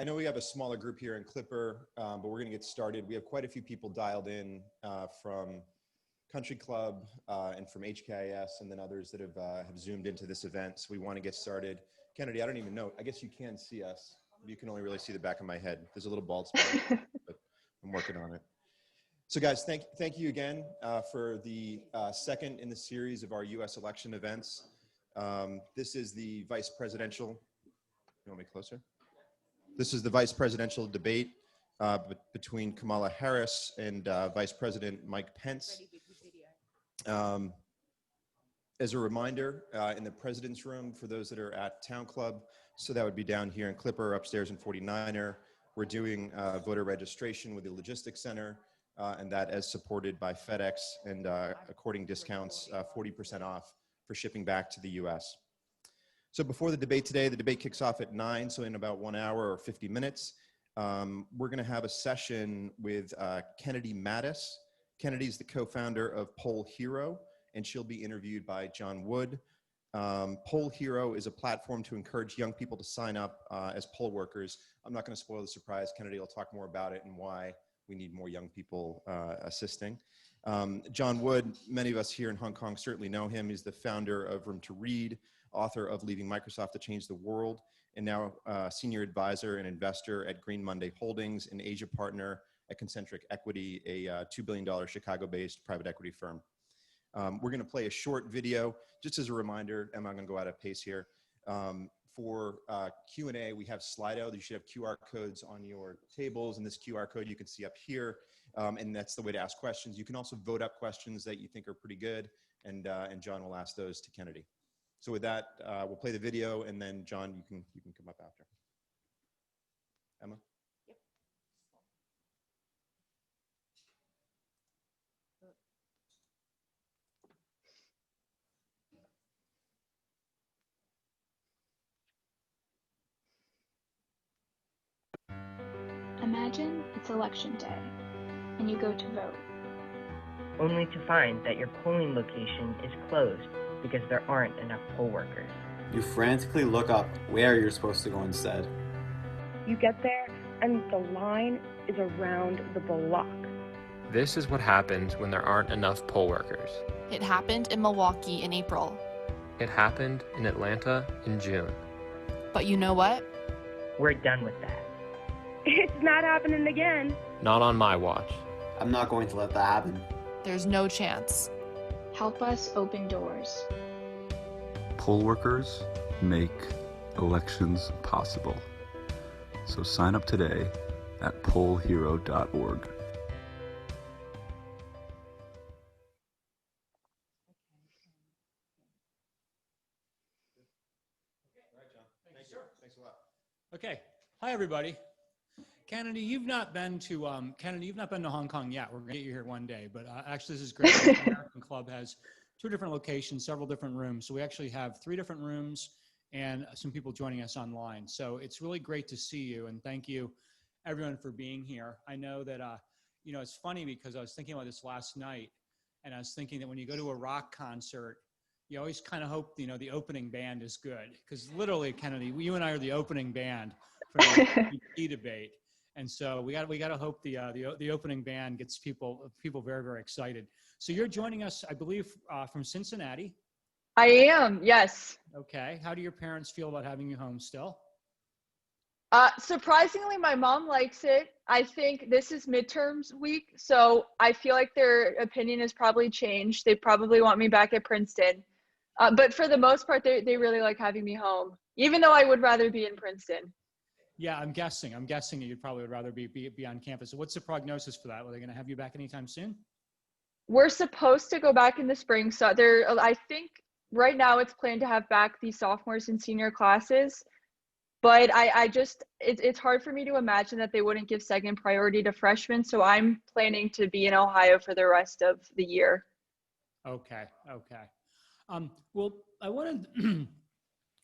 I know we have a smaller group here in Clipper, but we're going to get started. We have quite a few people dialed in from Country Club and from HKIS, and then others that have zoomed into this event. So we want to get started. Kennedy, I don't even know. I guess you can see us. You can only really see the back of my head. There's a little bald spot, but I'm working on it. So guys, thank you again for the second in the series of our U.S. election events. This is the vice presidential. You want me closer? This is the vice presidential debate between Kamala Harris and Vice President Mike Pence. As a reminder, in the President's Room, for those that are at Town Club, so that would be down here in Clipper, upstairs in 49er, we're doing voter registration with the Logistics Center, and that as supported by FedEx and according discounts, 40% off for shipping back to the US. So before the debate today, the debate kicks off at 9, so in about 1 hour or 50 minutes, we're gonna have a session with Kennedy Mattis. Kennedy's the co-founder of Poll Hero, and she'll be interviewed by John Wood. Poll Hero is a platform to encourage young people to sign up as poll workers. I'm not gonna spoil the surprise. Kennedy will talk more about it and why we need more young people assisting. John Wood, many of us here in Hong Kong certainly know him. He's the founder of Room to Read, author of Leaving Microsoft to Change the World, and now senior advisor and investor at Green Monday Holdings, an Asia partner at Concentric Equity, a $2 billion Chicago-based private equity firm. We're gonna play a short video, just as a reminder. Emma, I'm gonna go out of pace here. For Q&A, we have Slido. You should have QR codes on your tables, and this QR code you can see up here, and that's the way to ask questions. You can also vote up questions that you think are pretty good, and John will ask those to Kennedy. So with that, we'll play the video, and then John, you can come up after. Emma? Yep. Imagine it's election day, and you go to vote. Only to find that your polling location is closed because there aren't enough poll workers. You frantically look up where you're supposed to go instead. You get there, and the line is around the block. This is what happens when there aren't enough poll workers. It happened in Milwaukee in April. It happened in Atlanta in June. But you know what? We're done with that. It's not happening again. Not on my watch. I'm not going to let that happen. There's no chance. Help us open doors. Poll workers make elections possible. So sign up today at pollhero.org. Okay, hi everybody. Kennedy, you've not been to Hong Kong yet. We're gonna get you here one day, but actually this is great. The American Club has 2 different locations, several different rooms. So we actually have 3 different rooms and some people joining us online. So it's really great to see you, and thank you everyone for being here. I know that, you know, it's funny because I was thinking about this last night, and I was thinking that when you go to a rock concert, you always kind of hope, you know, the opening band is good, because literally, Kennedy, you and I are the opening band for the EP debate. And so we got to hope the opening band gets people very, very excited. So you're joining us, I believe, from Cincinnati. I am, yes. Okay. How do your parents feel about having you home still? Surprisingly, my mom likes it. I think this is midterms week, so I feel like their opinion has probably changed. They probably want me back at Princeton. But for the most part, they really like having me home, even though I would rather be in Princeton. Yeah, I'm guessing that you probably would rather be on campus. So what's the prognosis for that? Are they going to have you back anytime soon? We're supposed to go back in the spring. So I think right now it's planned to have back the sophomores and senior classes. But it's hard for me to imagine that they wouldn't give second priority to freshmen. So I'm planning to be in Ohio for the rest of the year. Okay. Well, we want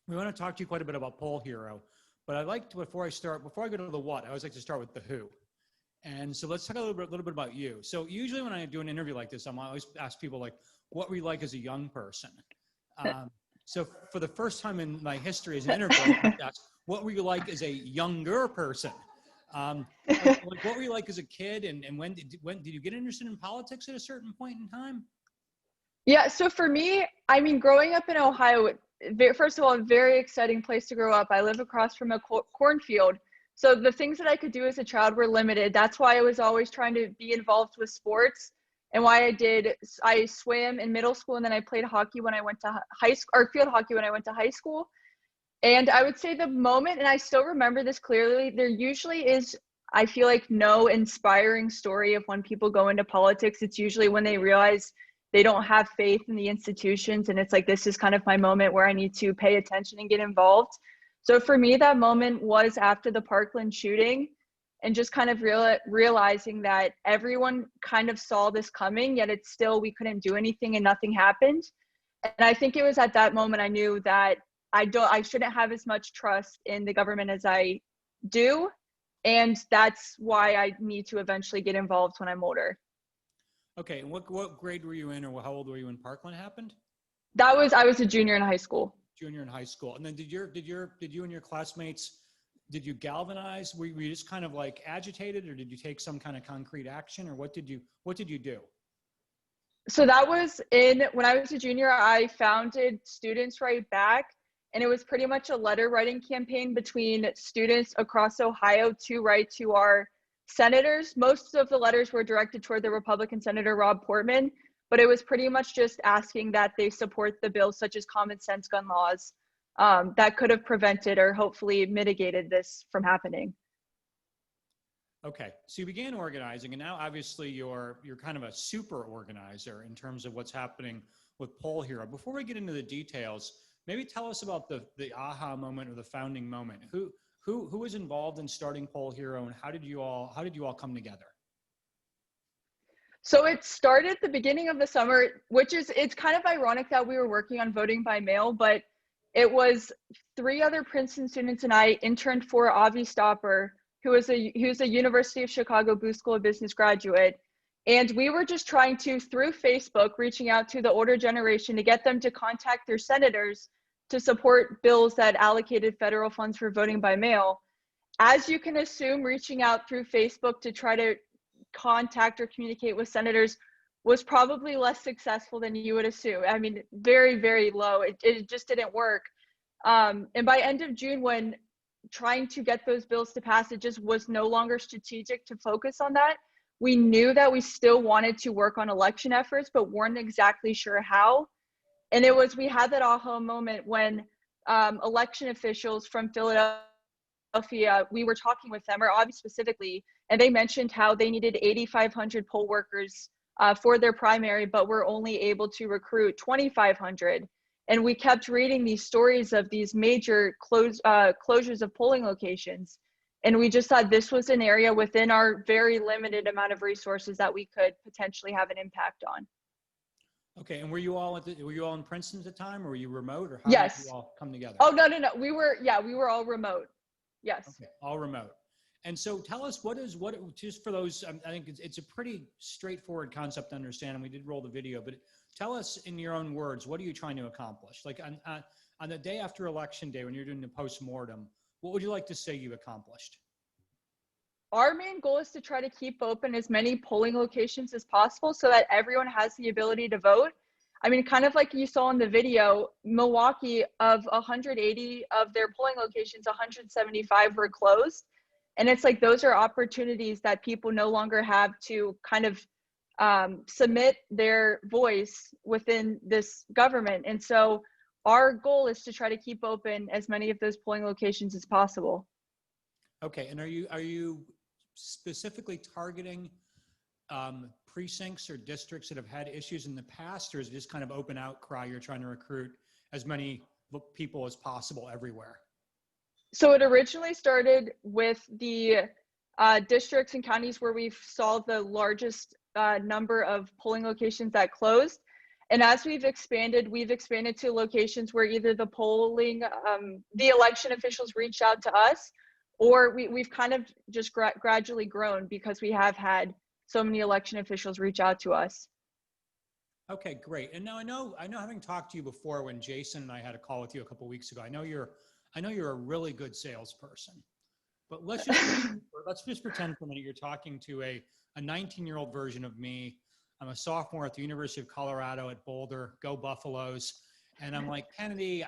to talk to you quite a bit about Poll Hero. But I'd like to, before I go to the what, I always like to start with the who. And so let's talk a little bit about you. So usually when I do an interview like this, I'm always ask people like, what were you like as a young person? So for the first time in my history as an interviewer, I have to ask, what were you like as a younger person? Like what were you like as a kid, and when did you get interested in politics at a certain point in time? Yeah, so for me, I mean, growing up in Ohio, first of all, a very exciting place to grow up. I live across from a cornfield. So the things that I could do as a child were limited. That's why I was always trying to be involved with sports, and why I swam in middle school, and then I played hockey when I went to high school, or field hockey when I went to high school. And I would say the moment, and I still remember this clearly, there usually is, I feel like, no inspiring story of when people go into politics. It's usually when they realize they don't have faith in the institutions, and it's like, this is kind of my moment where I need to pay attention and get involved. So for me, that moment was after the Parkland shooting, and just kind of realizing that everyone kind of saw this coming, yet it's still, we couldn't do anything and nothing happened. And I think it was at that moment I knew that I shouldn't have as much trust in the government as I do. And that's why I need to eventually get involved when I'm older. Okay, and what grade were you in, or how old were you when Parkland happened? I was a junior in high school. Junior in high school. And then did you and your classmates, did you galvanize? Were you just kind of like agitated, or did you take some kind of concrete action, or what did you do? So that was when I was a junior, I founded Students Write Back, and it was pretty much a letter writing campaign between students across Ohio to write to our senators. Most of the letters were directed toward the Republican Senator Rob Portman, but it was pretty much just asking that they support the bills such as common sense gun laws that could have prevented or hopefully mitigated this from happening. Okay, so you began organizing, and now obviously you're kind of a super organizer in terms of what's happening with Poll Hero. Before we get into the details, maybe tell us about the aha moment or the founding moment. Who was involved in starting Poll Hero, and how did you all come together? So it started at the beginning of the summer, it's kind of ironic that we were working on voting by mail, but it was 3 other Princeton students and I interned for Avi Stopper, who's a University of Chicago Booth School of Business graduate. And we were just trying to, through Facebook, reaching out to the older generation to get them to contact their senators to support bills that allocated federal funds for voting by mail. As you can assume, reaching out through Facebook to try to contact or communicate with senators was probably less successful than you would assume. I mean, very, very low. It just didn't work. And by end of June, when trying to get those bills to pass, it just was no longer strategic to focus on that. We knew that we still wanted to work on election efforts, but weren't exactly sure how. And we had that aha moment when election officials from Philadelphia, we were talking with them, or obviously specifically, and they mentioned how they needed 8,500 poll workers for their primary, but were only able to recruit 2,500. And we kept reading these stories of these major closures of polling locations. And we just thought this was an area within our very limited amount of resources that we could potentially have an impact on. Okay, and were you all in Princeton at the time, or were you remote, or how Yes. did you all come together? Oh, no. We were all remote. Yes. Okay, all remote. And so tell us just for those, I think it's a pretty straightforward concept to understand, and we did roll the video, but tell us in your own words, what are you trying to accomplish? Like on the day after election day, when you're doing the post-mortem, what would you like to say you accomplished? Our main goal is to try to keep open as many polling locations as possible so that everyone has the ability to vote. I mean, kind of like you saw in the video, Milwaukee, of 180 of their polling locations, 175 were closed. And it's like, those are opportunities that people no longer have to kind of submit their voice within this government. And so our goal is to try to keep open as many of those polling locations as possible. Okay, and are you specifically targeting precincts or districts that have had issues in the past, or is it just kind of open outcry? You're trying to recruit as many people as possible everywhere? So it originally started with the districts and counties where we saw the largest number of polling locations that closed. And as we've expanded to locations where either the election officials reached out to us, or we've kind of just gradually grown because we have had so many election officials reach out to us. Okay, great. And now I know having talked to you before when Jason and I had a call with you a couple of weeks ago, I know you're a really good salesperson. But let's just pretend for a minute you're talking to a 19-year-old version of me. I'm a sophomore at the University of Colorado at Boulder. Go Buffaloes! And I'm like, Kennedy,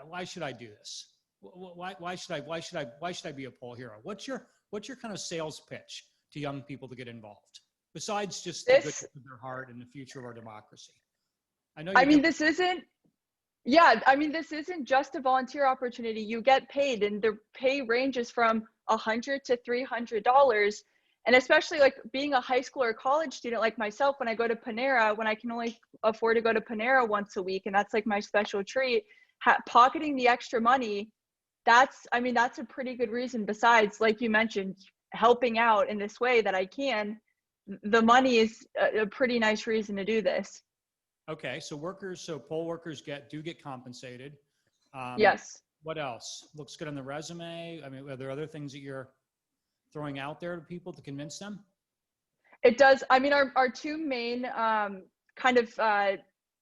why should I do this? Why should I be a poll hero? What's your kind of sales pitch to young people to get involved, besides just the goodness of their heart and the future of our democracy? This isn't. Yeah, this isn't just a volunteer opportunity. You get paid, and the pay ranges from $100 to $300. And especially like being a high school or college student like myself, when I go to Panera, when I can only afford to go to Panera once a week, and that's like my special treat, pocketing the extra money, that's a pretty good reason. Besides, like you mentioned, helping out in this way that I can, the money is a pretty nice reason to do this. Okay, so poll workers do get compensated. Yes. What else? Looks good on the resume. Are there other things that you're throwing out there to people to convince them? It does. Our two main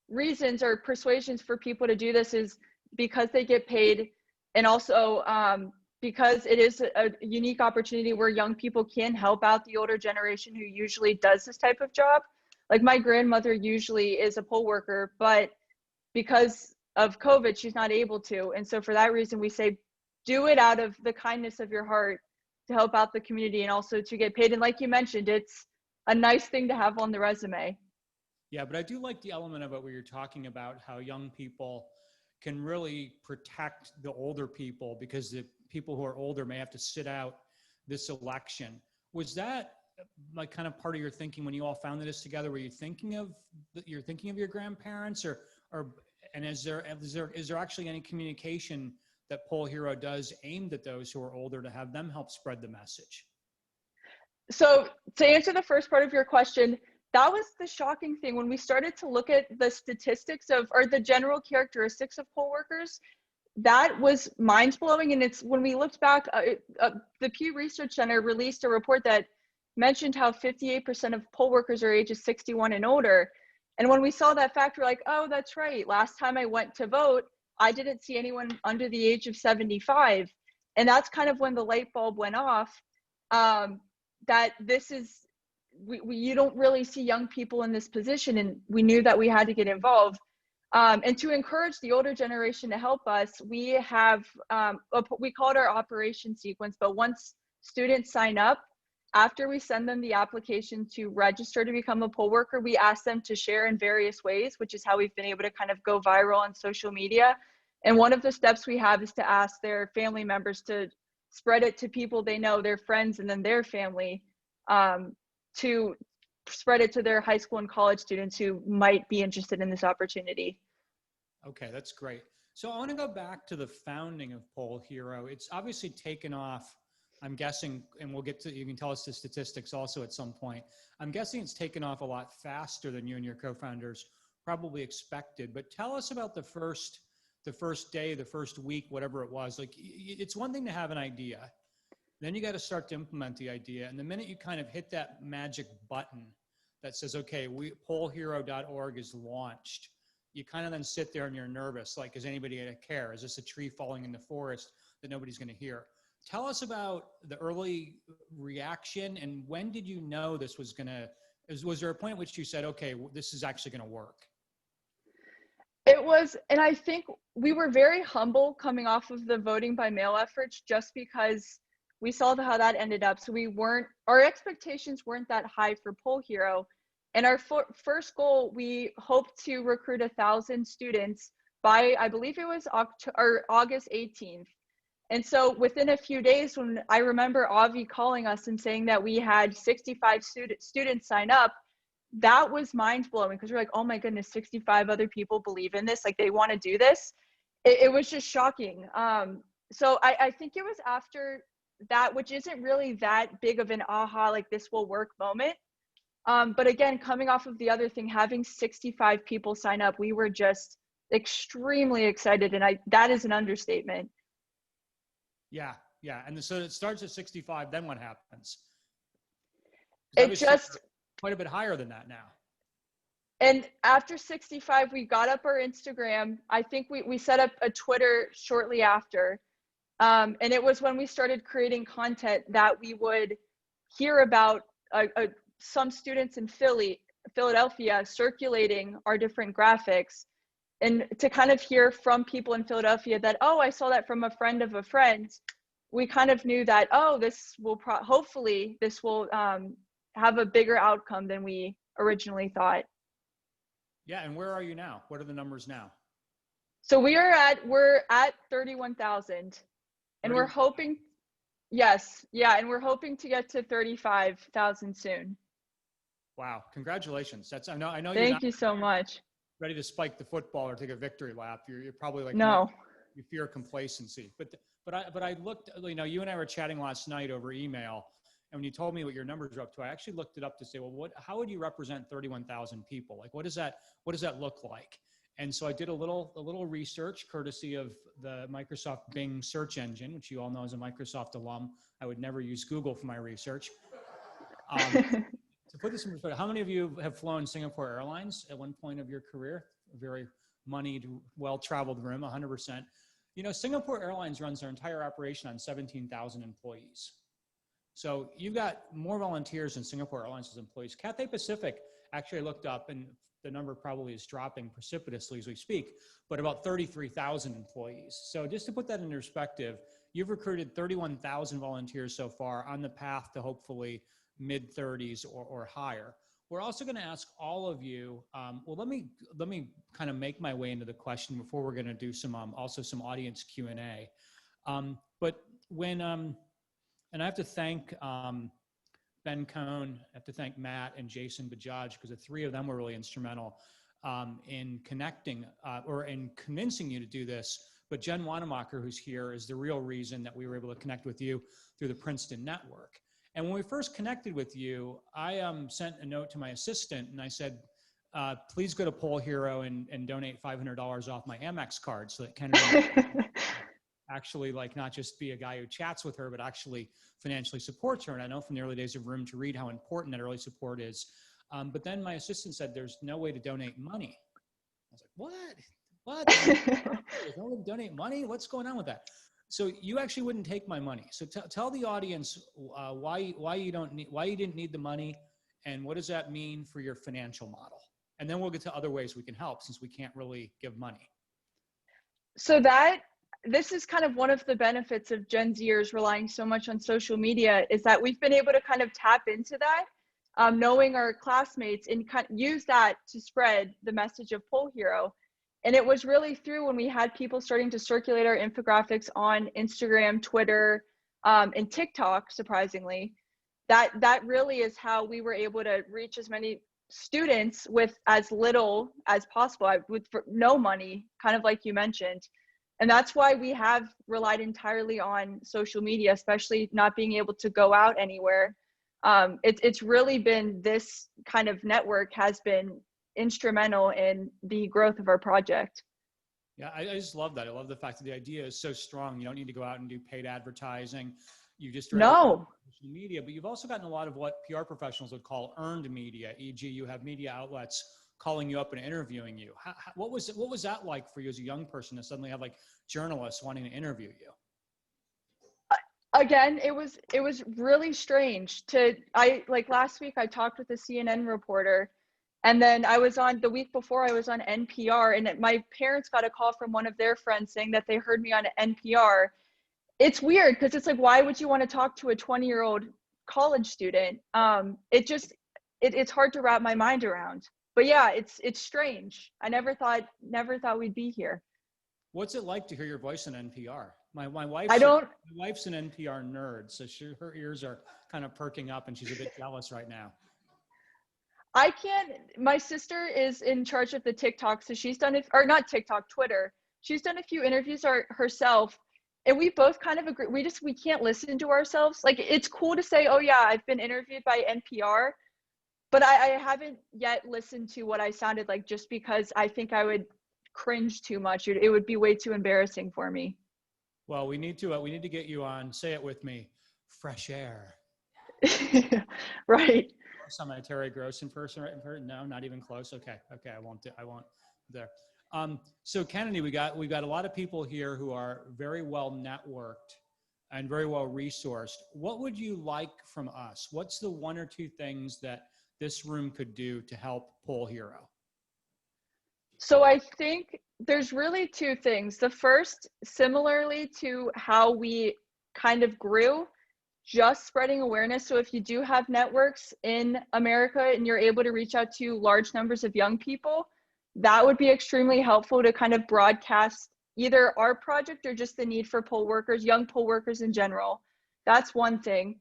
reasons or persuasions for people to do this is because they get paid, and also because it is a unique opportunity where young people can help out the older generation who usually does this type of job. Like my grandmother usually is a poll worker, but because of COVID, she's not able to. And so for that reason, we say, do it out of the kindness of your heart to help out the community and also to get paid. And like you mentioned, it's a nice thing to have on the resume. Yeah, but I do like the element of it where you're talking about how young people can really protect the older people, because the people who are older may have to sit out this election. Was that like kind of part of your thinking when you all founded this together? Were you thinking of your grandparents, and is there actually any communication that Poll Hero does aimed at those who are older to have them help spread the message? So to answer the first part of your question, that was the shocking thing when we started to look at the statistics or the general characteristics of poll workers. That was mind-blowing. And it's when we looked back, the Pew Research Center released a report that mentioned how 58% of poll workers are ages 61 and older. And when we saw that fact, we're like, oh, that's right. Last time I went to vote, I didn't see anyone under the age of 75. And that's kind of when the light bulb went off, that this is, you don't really see young people in this position. And we knew that we had to get involved. And to encourage the older generation to help us, we have, we call it our operation sequence, but once students sign up, after we send them the application to register to become a poll worker, we ask them to share in various ways, which is how we've been able to kind of go viral on social media. And one of the steps we have is to ask their family members to spread it to people they know, their friends, and then their family, to spread it to their high school and college students who might be interested in this opportunity. Okay, that's great. So I want to go back to the founding of Poll Hero. It's obviously taken off, I'm guessing, and you can tell us the statistics also at some point. I'm guessing it's taken off a lot faster than you and your co-founders probably expected. But tell us about the first day, the first week, whatever it was. Like, it's one thing to have an idea. Then you got to start to implement the idea. And the minute you kind of hit that magic button that says, okay, pollhero.org is launched, you kind of then sit there and you're nervous. Like, is anybody going to care? Is this a tree falling in the forest that nobody's going to hear? Tell us about the early reaction, and when did you know this was going to, was there a point at which you said, okay, this is actually going to work? It was, and I think we were very humble coming off of the voting by mail efforts, just because we saw how that ended up. So our expectations weren't that high for Poll Hero. And our first goal, we hoped to recruit 1,000 students by, I believe it was August 18th. And so within a few days, when I remember Avi calling us and saying that we had 65 students sign up, that was mind blowing, because we're like, oh my goodness, 65 other people believe in this. Like, they want to do this. It was just shocking. So I think it was after that, which isn't really that big of an aha, like this will work moment. But again, coming off of the other thing, having 65 people sign up, we were just extremely excited. And that is an understatement. Yeah. And so it starts at 65, then what happens? It just quite a bit higher than that now. And after 65, we got up our Instagram. I think we set up a Twitter shortly after. And it was when we started creating content that we would hear about some students in Philadelphia circulating our different graphics, and to kind of hear from people in Philadelphia that, oh, I saw that from a friend of a friend. We kind of knew that, oh, this will hopefully this will have a bigger outcome than we originally thought. Yeah, and where are you now? What are the numbers now? So we're at 31,000, and we're hoping, yes, yeah, and we're hoping to get to 35,000 soon. Wow, congratulations! That's I know you're Thank not you so much. ready to spike the football or take a victory lap. You're probably like, no, you fear complacency. But I looked, you know, you and I were chatting last night over email, and when you told me what your numbers are up to, I actually looked it up to say, well, how would you represent 31,000 people? Like, what does that look like? And so I did a little research, courtesy of the Microsoft Bing search engine, which you all know as a Microsoft alum. I would never use Google for my research. To put this in perspective, how many of you have flown Singapore Airlines at one point of your career? A very moneyed, well-traveled room, 100%. You know, Singapore Airlines runs their entire operation on 17,000 employees. So you've got more volunteers than Singapore Airlines' employees. Cathay Pacific, actually I looked up, and the number probably is dropping precipitously as we speak, but about 33,000 employees. So just to put that into perspective, you've recruited 31,000 volunteers so far, on the path to hopefully mid-30s or higher. We're also going to ask all of you, well, let me kind of make my way into the question before we're going to do some also some audience Q&A. But when, and I have to thank Ben Cohn, I have to thank Matt and Jason Bajaj, because the three of them were really instrumental in connecting or in convincing you to do this. But Jen Wanamacher, who's here, is the real reason that we were able to connect with you through the Princeton network. And when we first connected with you, I sent a note to my assistant and I said, please go to Poll Hero and donate $500 off my Amex card so that Kennedy actually, like, not just be a guy who chats with her, but actually financially supports her. And I know from the early days of Room to Read how important that early support is. But then my assistant said, there's no way to donate money. I was like, what? There's no way to donate money? What's going on with that? So you actually wouldn't take my money. So tell the audience why you didn't need the money, and what does that mean for your financial model? And then we'll get to other ways we can help, since we can't really give money. So this is kind of one of the benefits of Gen Zers relying so much on social media, is that we've been able to kind of tap into that, knowing our classmates, and use that to spread the message of Poll Hero. And it was really through when we had people starting to circulate our infographics on Instagram, Twitter, and TikTok, surprisingly, that really is how we were able to reach as many students with as little as possible, with no money, kind of like you mentioned. And that's why we have relied entirely on social media, especially not being able to go out anywhere. It's really been, this kind of network has been instrumental in the growth of our project. Yeah, I just love that. I love the fact that the idea is so strong. You don't need to go out and do paid advertising. You just social media, but you've also gotten a lot of what PR professionals would call earned media, e.g. you have media outlets calling you up and interviewing you. What was that like for you as a young person to suddenly have like journalists wanting to interview you? Again, it was really strange like last week I talked with a CNN reporter, and then the week before I was on NPR, and my parents got a call from one of their friends saying that they heard me on NPR. It's weird because it's like, why would you want to talk to a 20-year-old college student? It's hard to wrap my mind around. But yeah, it's strange. I never thought we'd be here. What's it like to hear your voice on NPR? My wife's an NPR nerd, so her ears are kind of perking up, and she's a bit jealous right now. My sister is in charge of the TikTok, so she's done Twitter. She's done a few interviews herself, and we both kind of agree. We can't listen to ourselves. Like, it's cool to say, oh yeah, I've been interviewed by NPR, but I haven't yet listened to what I sounded like, just because I think I would cringe too much. It would be way too embarrassing for me. Well, we need to get you on, say it with me, fresh air. Right. Some Terry Gross in person, right? No, not even close. Okay, I won't there. So Kennedy, we've got a lot of people here who are very well networked and very well resourced. What would you like from us? What's the one or two things that this room could do to help Poll Hero? So I think there's really two things. The first, similarly to how we kind of grew, just spreading awareness. So if you do have networks in America and you're able to reach out to large numbers of young people, that would be extremely helpful to kind of broadcast either our project or just the need for poll workers, young poll workers in general. That's one thing.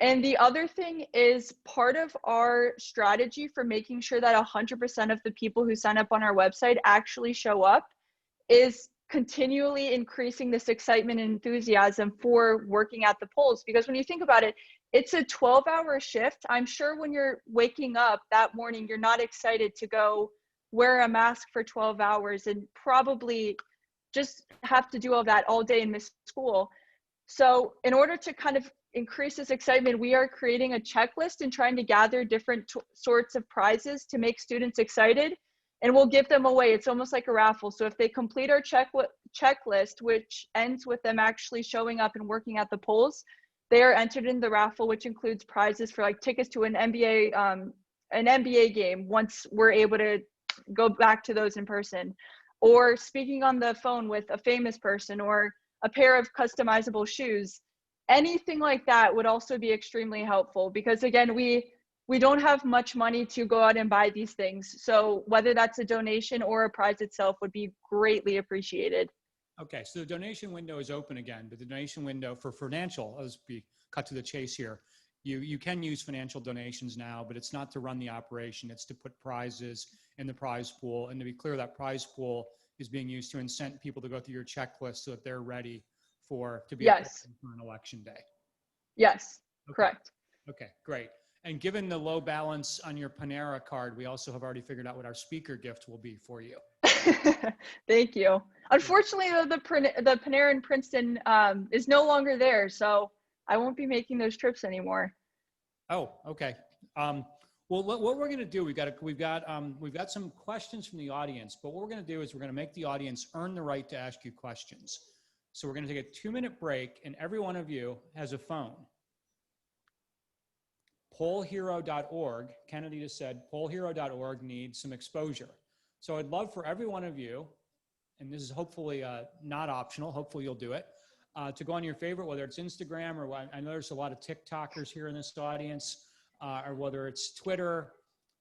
And the other thing is part of our strategy for making sure that 100% of the people who sign up on our website actually show up is continually increasing this excitement and enthusiasm for working at the polls. Because when you think about it, it's a 12-hour shift. I'm sure when you're waking up that morning, you're not excited to go wear a mask for 12 hours and probably just have to do all that all day and miss school. So in order to kind of increase this excitement, we are creating a checklist and trying to gather different sorts of prizes to make students excited, and we'll give them away. It's almost like a raffle. So if they complete our checklist, which ends with them actually showing up and working at the polls, they are entered in the raffle, which includes prizes for like tickets to an NBA game once we're able to go back to those in person, or speaking on the phone with a famous person, or a pair of customizable shoes. Anything like that would also be extremely helpful, because again, we don't have much money to go out and buy these things. So whether that's a donation or a prize itself would be greatly appreciated. Okay, so the donation window is open again, but the donation window for financial, let's be cut to the chase here. You can use financial donations now, but it's not to run the operation. It's to put prizes in the prize pool. And to be clear, that prize pool is being used to incent people to go through your checklist so that they're ready to be yes. for an election day. Yes, okay. Correct. Okay, great. And given the low balance on your Panera card, we also have already figured out what our speaker gift will be for you. Thank you. Unfortunately, the Panera in Princeton is no longer there, so I won't be making those trips anymore. Oh, okay. Well, what we're going to do, we've got some questions from the audience, but what we're going to do is we're going to make the audience earn the right to ask you questions. So we're going to take a 2-minute break, and every one of you has a phone. Pollhero.org, Kennedy just said, pollhero.org needs some exposure. So I'd love for every one of you, and this is hopefully not optional, hopefully you'll do it, to go on your favorite, whether it's Instagram or I know there's a lot of TikTokers here in this audience, or whether it's Twitter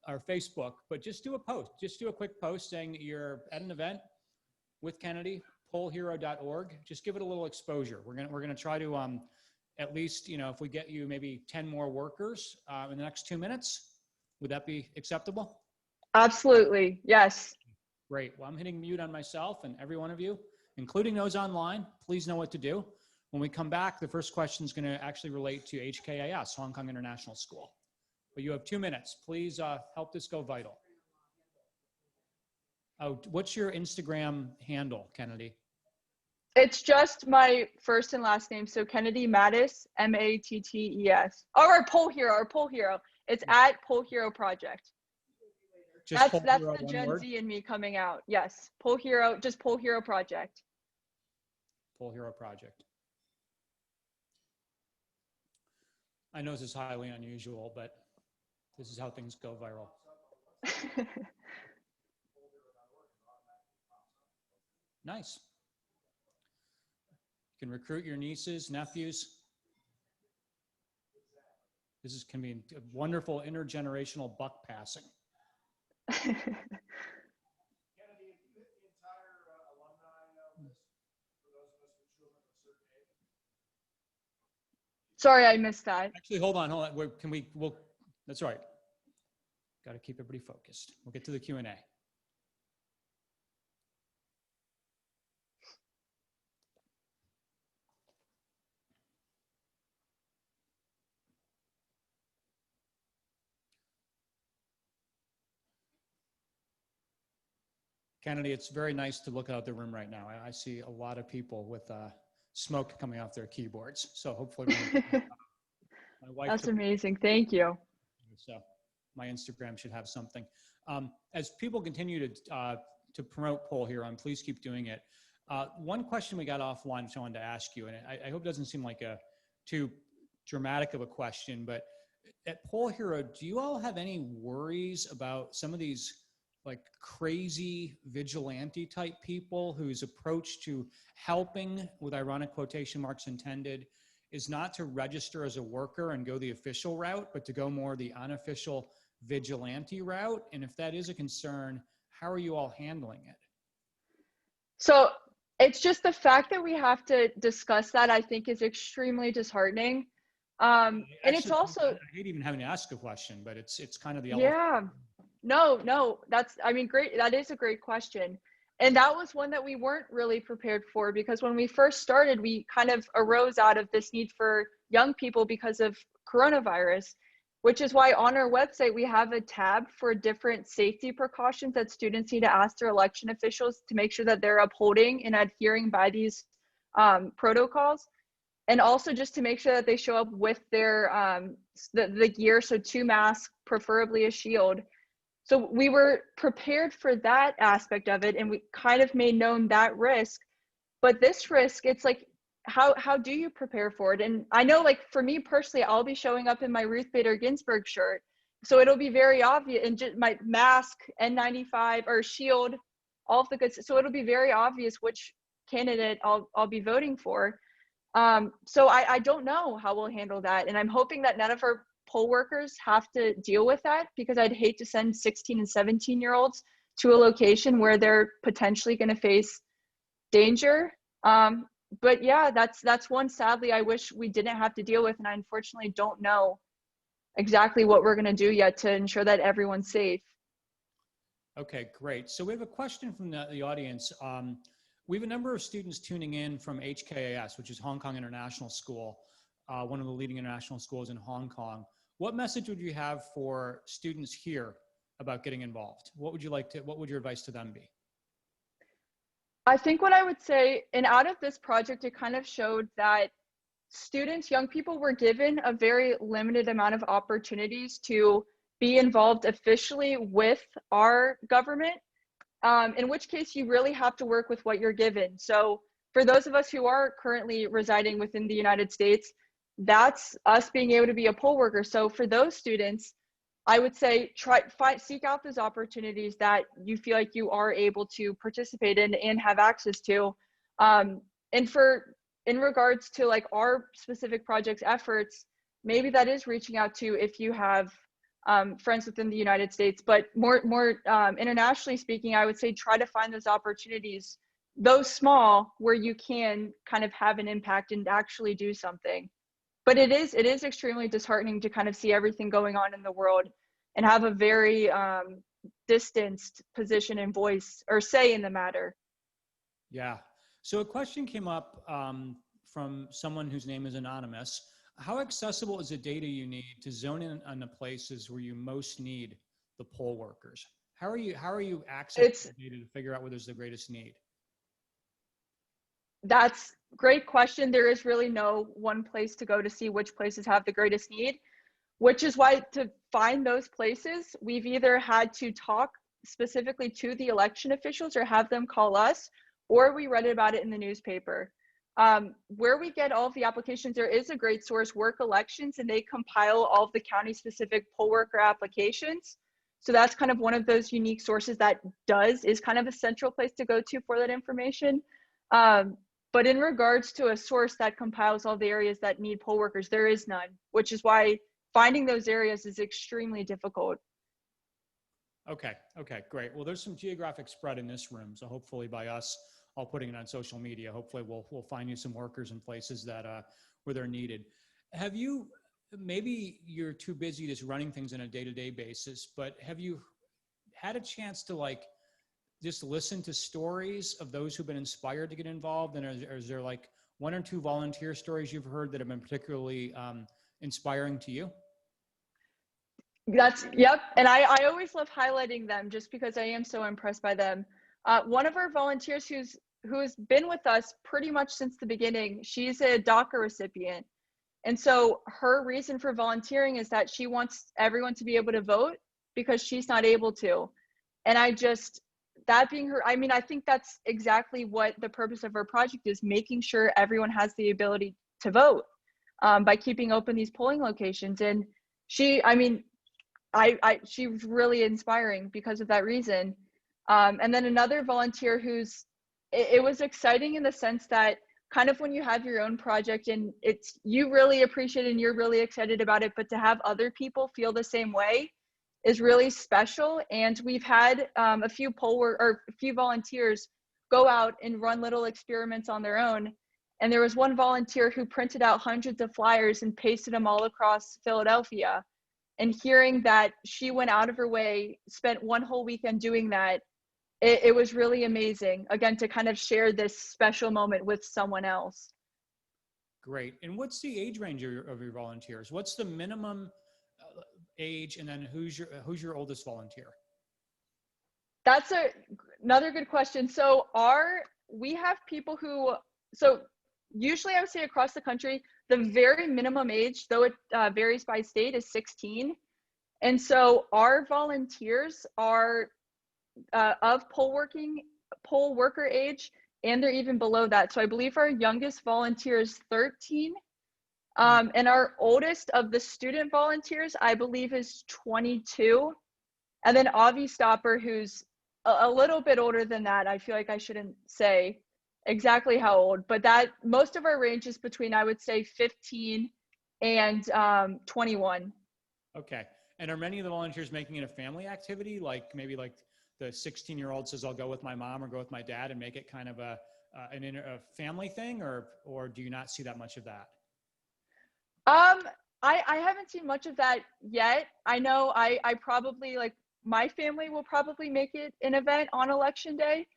or Facebook, but just do a post. Just do a quick post saying that you're at an event with Kennedy, pollhero.org. Just give it a little exposure. We're gonna try to at least, if we get you maybe 10 more workers in the next 2 minutes, would that be acceptable? Absolutely, yes. Great. Well, I'm hitting mute on myself, and every one of you, including those online, please know what to do. When we come back, the first question is going to actually relate to HKIS, Hong Kong International School. But you have 2 minutes. Please help this go vital. Oh, what's your Instagram handle, Kennedy? It's just my first and last name. So Kennedy Mattis, Mattes. Or Poll Hero. It's at Poll Hero Project. That's the Gen Z in me coming out. Yes. Poll Hero, just Poll Hero Project. Poll Hero Project. I know this is highly unusual, but this is how things go viral. Nice. You can recruit your nieces, nephews. This can be a wonderful intergenerational buck passing. Sorry, I missed that. Actually, hold on. That's right. Got to keep everybody focused. We'll get to the Q&A. Kennedy, it's very nice to look out the room right now. I see a lot of people with smoke coming off their keyboards. So hopefully, my wife. That's amazing. Thank you. So my Instagram should have something. As people continue to promote Poll Hero, and please keep doing it. One question we got offline, which I wanted to ask you, and I hope it doesn't seem like a too dramatic of a question, but at Poll Hero, do you all have any worries about some of these like crazy vigilante type people whose approach to helping, with ironic quotation marks intended, is not to register as a worker and go the official route, but to go more the unofficial vigilante route? And if that is a concern, how are you all handling it? So it's just the fact that we have to discuss that, I think, is extremely disheartening. And it's also, I hate even having to ask a question, but it's kind of the yeah, no, I mean, great. That is a great question. And that was one that we weren't really prepared for, because when we first started, we kind of arose out of this need for young people because of coronavirus, which is why on our website, we have a tab for different safety precautions that students need to ask their election officials to make sure that they're upholding and adhering by these protocols. And also just to make sure that they show up with their the gear, so 2 masks, preferably a shield. So we were prepared for that aspect of it, and we kind of made known that risk. But this risk, it's like, how do you prepare for it? And I know, like, for me personally, I'll be showing up in my Ruth Bader Ginsburg shirt, so it'll be very obvious, and just my mask, N95 or shield, all of the good. So it'll be very obvious which candidate I'll be voting for. So I don't know how we'll handle that, and I'm hoping that none of our poll workers have to deal with that, because I'd hate to send 16 and 17-year-olds to a location where they're potentially going to face danger. But yeah, that's one, sadly, I wish we didn't have to deal with, and I unfortunately don't know exactly what we're going to do yet to ensure that everyone's safe. Okay, great. So we have a question from the audience. We have a number of students tuning in from HKAS, which is Hong Kong International School, one of the leading international schools in Hong Kong. What message would you have for students here about getting involved? What would your advice to them be? I think what I would say, and out of this project, it kind of showed that students, young people, were given a very limited amount of opportunities to be involved officially with our government, in which case you really have to work with what you're given. So for those of us who are currently residing within the United States, that's us being able to be a poll worker. So for those students, I would say seek out those opportunities that you feel like you are able to participate in and have access to. And in regards to like our specific project's efforts, maybe that is reaching out to, if you have friends within the United States, but more internationally speaking, I would say try to find those opportunities, though small, where you can kind of have an impact and actually do something. But it is extremely disheartening to kind of see everything going on in the world and have a very distanced position and voice or say in the matter. Yeah. So a question came up from someone whose name is anonymous. How accessible is the data you need to zone in on the places where you most need the poll workers? How are you accessing the data to figure out where there's the greatest need? That's a great question. There is really no one place to go to see which places have the greatest need, which is why to find those places, we've either had to talk specifically to the election officials or have them call us, or we read about it in the newspaper. Where we get all of the applications, there is a great source, Work Elections, and they compile all of the county-specific poll worker applications. So that's kind of one of those unique sources that is kind of a central place to go to for that information. But in regards to a source that compiles all the areas that need poll workers, there is none, which is why finding those areas is extremely difficult. Okay, great. Well, there's some geographic spread in this room, so hopefully by us all putting it on social media, hopefully we'll find you some workers in places that where they're needed. Have you, maybe you're too busy just running things on a day-to-day basis, but have you had a chance to like just listen to stories of those who've been inspired to get involved? And is there like one or two volunteer stories you've heard that have been particularly inspiring to you? Yep. And I always love highlighting them just because I am so impressed by them. One of our volunteers who's been with us pretty much since the beginning, she's a DACA recipient. And so her reason for volunteering is that she wants everyone to be able to vote because she's not able to. And that being her, I mean, I think that's exactly what the purpose of her project is, making sure everyone has the ability to vote by keeping open these polling locations. And she, I mean, she was really inspiring because of that reason. And then another volunteer it was exciting in the sense that kind of when you have your own project and you really appreciate it and you're really excited about it, but to have other people feel the same way is really special. And we've had a few volunteers go out and run little experiments on their own. And there was one volunteer who printed out hundreds of flyers and pasted them all across Philadelphia. And hearing that she went out of her way, spent one whole weekend doing that, it was really amazing, again, to kind of share this special moment with someone else. Great. And what's the age range of your volunteers? What's the minimum age, and then who's your oldest volunteer? That's another good question. So we have people so usually I would say across the country, the very minimum age, though it varies by state, is 16. And so our volunteers are of poll worker age, and they're even below that. So I believe our youngest volunteer is 13. And our oldest of the student volunteers, I believe, is 22. And then Avi Stopper, who's a little bit older than that. I feel like I shouldn't say exactly how old, but that most of our range is between, I would say, 15 and 21. Okay. And are many of the volunteers making it a family activity? Like maybe like the 16-year-old says, I'll go with my mom or go with my dad, and make it kind of a family thing, or do you not see that much of that? I haven't seen much of that yet. I know I probably, like, my family will probably make it an event on election day.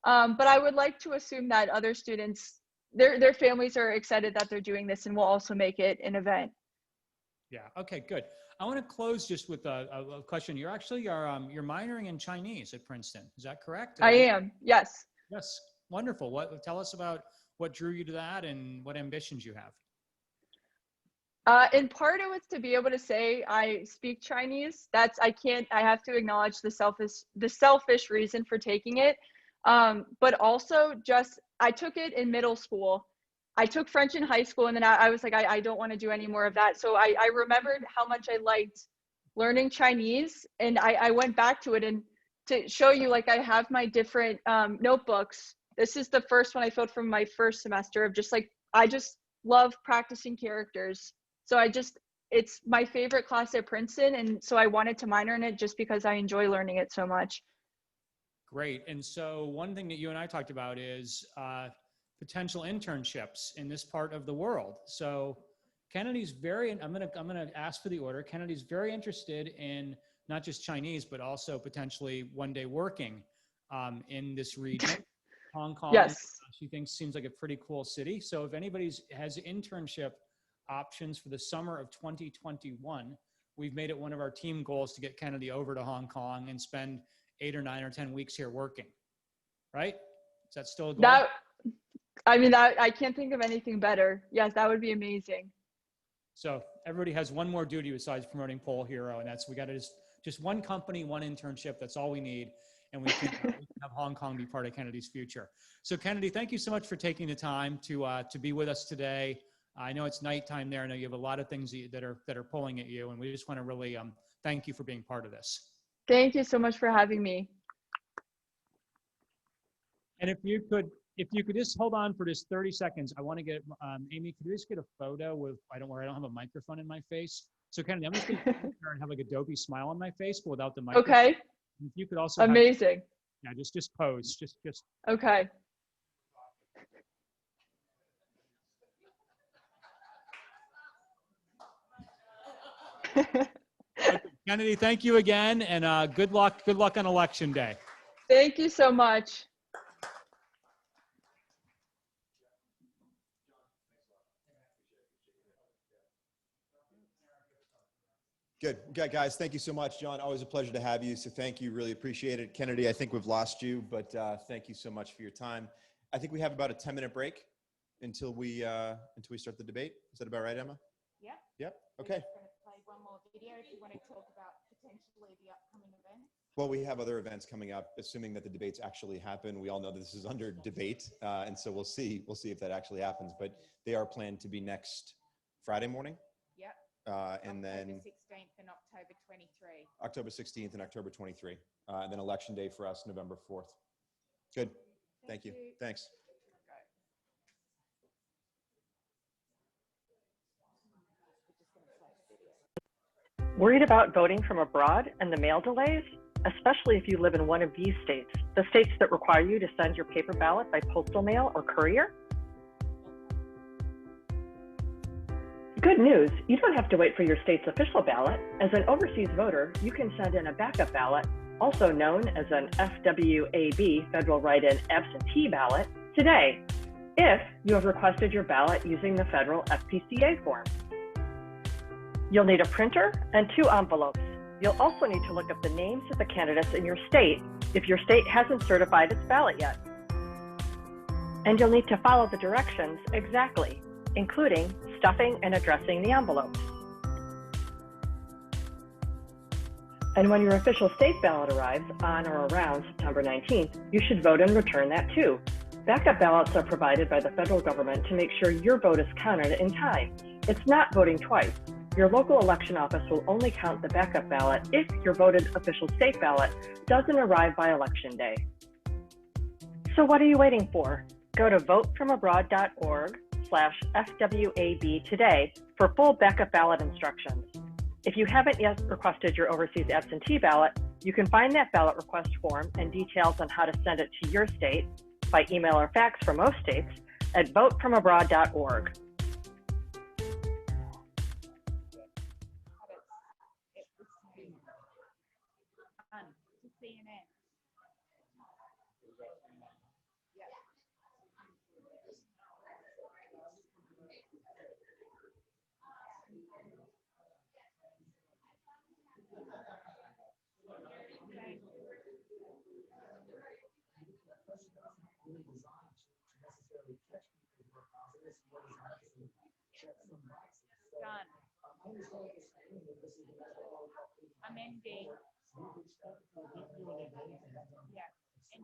But I would like to assume that other students, their families are excited that they're doing this and will also make it an event. Yeah. Okay, good. I want to close just with a question. You're minoring in Chinese at Princeton. Is that correct? I am. Yes. Yes. Wonderful. Tell us about what drew you to that and what ambitions you have. In part, it was to be able to say I speak Chinese. I have to acknowledge the selfish reason for taking it. But also I took it in middle school. I took French in high school, and then I was like, I don't want to do any more of that. So I remembered how much I liked learning Chinese, and I went back to it. And to show you, like, I have my different notebooks. This is the first one I filled from my first semester of I just love practicing characters. So it's my favorite class at Princeton. And so I wanted to minor in it just because I enjoy learning it so much. Great. And so one thing that you and I talked about is potential internships in this part of the world. So Kennedy's I'm going to ask for the order. Kennedy's very interested in not just Chinese, but also potentially one day working in this region. Hong Kong, yes. She seems like a pretty cool city. So if anybody has internship options for the summer of 2021, we've made it one of our team goals to get Kennedy over to Hong Kong and spend 8 or 9 or 10 weeks here working. Right? Is that still a goal? I can't think of anything better. Yes, that would be amazing. So everybody has one more duty besides promoting Poll Hero, and that's we got to just one company, one internship. That's all we need, and we can have Hong Kong be part of Kennedy's future. So Kennedy, thank you so much for taking the time to be with us today. I know it's nighttime there. I know you have a lot of things that are pulling at you, and we just want to really thank you for being part of this. Thank you so much for having me. And if you could just hold on for just 30 seconds, I want to get Amy. Could you just get a photo where I don't have a microphone in my face? So Kennedy, I'm just going to stand there and have like a dopey smile on my face, but without the microphone. Okay. And if you could also amazing. Just pose. Just. Okay. Kennedy, thank you again, and good luck on election day. Thank you so much. Good. Okay, guys, thank you so much, John. Always a pleasure to have you. So thank you. Really appreciate it. Kennedy, I think we've lost you, but thank you so much for your time. I think we have about a 10-minute break until we start the debate. Is that about right, Emma? Yeah. Yep. Okay. We're just going to play one more video if you want to talk about potentially the upcoming Well, we have other events coming up, assuming that the debates actually happen. We all know that this is under debate, and so we'll see if that actually happens. But they are planned to be next Friday morning. Yep. And then 16th and October 23. October 16th and October 23. And then Election Day for us, November 4th. Good. Thank you. Thanks. Worried about voting from abroad and the mail delays? Especially if you live in one of these states, the states that require you to send your paper ballot by postal mail or courier? Good news, you don't have to wait for your state's official ballot. As an overseas voter, you can send in a backup ballot, also known as an FWAB, Federal Write-In Absentee Ballot, today, if you have requested your ballot using the federal FPCA form. You'll need a printer and 2 envelopes. You'll also need to look up the names of the candidates in your state if your state hasn't certified its ballot yet. And you'll need to follow the directions exactly, including stuffing and addressing the envelopes. And when your official state ballot arrives on or around September 19th, you should vote and return that too. Backup ballots are provided by the federal government to make sure your vote is counted in time. It's not voting twice. Your local election office will only count the backup ballot if your voted official state ballot doesn't arrive by Election Day. So what are you waiting for? Go to votefromabroad.org/FWAB today for full backup ballot instructions. If you haven't yet requested your overseas absentee ballot, you can find that ballot request form and details on how to send it to your state by email or fax for most states at votefromabroad.org. To CNN. Done. I'm ending. Yeah. And